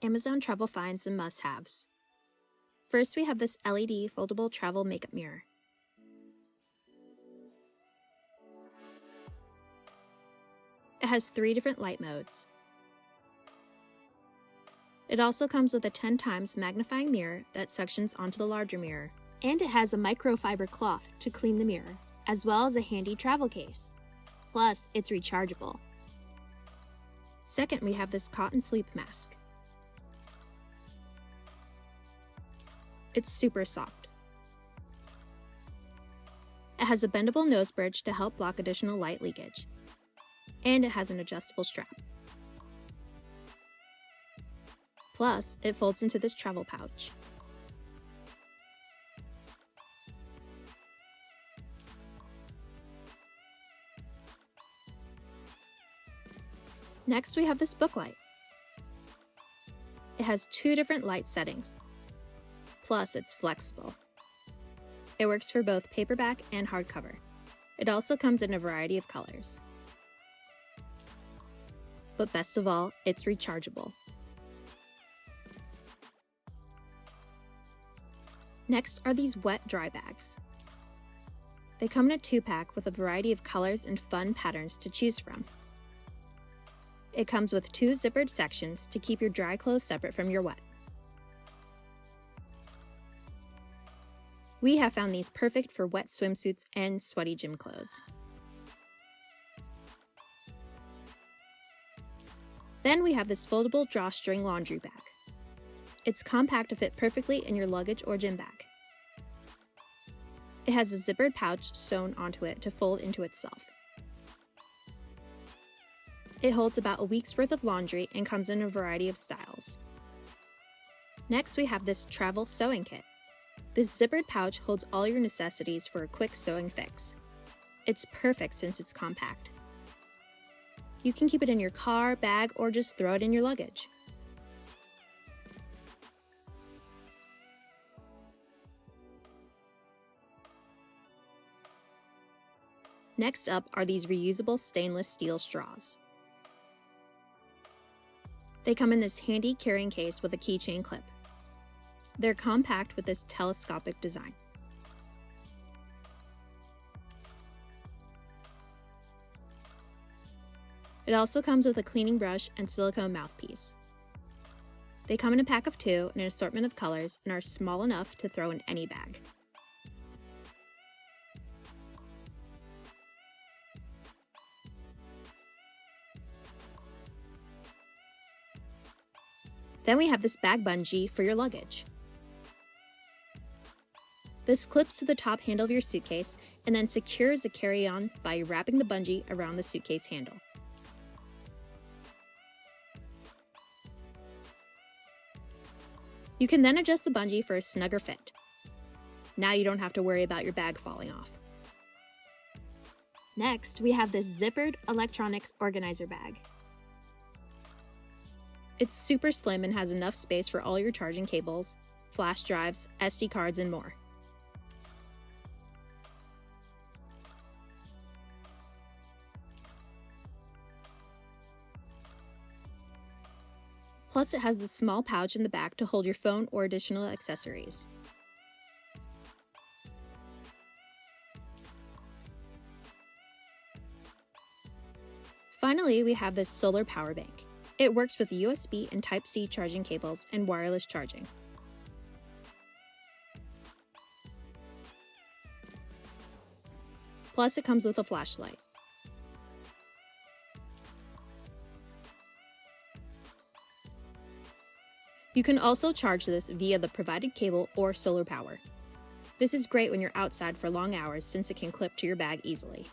Amazon travel finds and must-haves. First, we have this LED foldable travel makeup mirror. It has 3 different light modes. It also comes with a 10 times magnifying mirror that suctions onto the larger mirror. And it has a microfiber cloth to clean the mirror, as well as a handy travel case. Plus, it's rechargeable. Second, we have this cotton sleep mask. It's super soft. It has a bendable nose bridge to help block additional light leakage. And it has an adjustable strap. Plus, it folds into this travel pouch. Next, we have this book light. It has 2 different light settings. Plus, it's flexible. It works for both paperback and hardcover. It also comes in a variety of colors. But best of all, it's rechargeable. Next are these wet dry bags. They come in a 2-pack with a variety of colors and fun patterns to choose from. It comes with 2 zippered sections to keep your dry clothes separate from your wet. We have found these perfect for wet swimsuits and sweaty gym clothes. Then we have this foldable drawstring laundry bag. It's compact to fit perfectly in your luggage or gym bag. It has a zippered pouch sewn onto it to fold into itself. It holds about a week's worth of laundry and comes in a variety of styles. Next, we have this travel sewing kit. This zippered pouch holds all your necessities for a quick sewing fix. It's perfect since it's compact. You can keep it in your car, bag, or just throw it in your luggage. Next up are these reusable stainless steel straws. They come in this handy carrying case with a keychain clip. They're compact with this telescopic design. It also comes with a cleaning brush and silicone mouthpiece. They come in a pack of 2 in an assortment of colors and are small enough to throw in any bag. Then we have this bag bungee for your luggage. This clips to the top handle of your suitcase and then secures the carry-on by wrapping the bungee around the suitcase handle. You can then adjust the bungee for a snugger fit. Now you don't have to worry about your bag falling off. Next, we have this zippered electronics organizer bag. It's super slim and has enough space for all your charging cables, flash drives, SD cards, and more. Plus, it has this small pouch in the back to hold your phone or additional accessories. Finally, we have this solar power bank. It works with USB and Type-C charging cables and wireless charging. Plus, it comes with a flashlight. You can also charge this via the provided cable or solar power. This is great when you're outside for long hours since it can clip to your bag easily.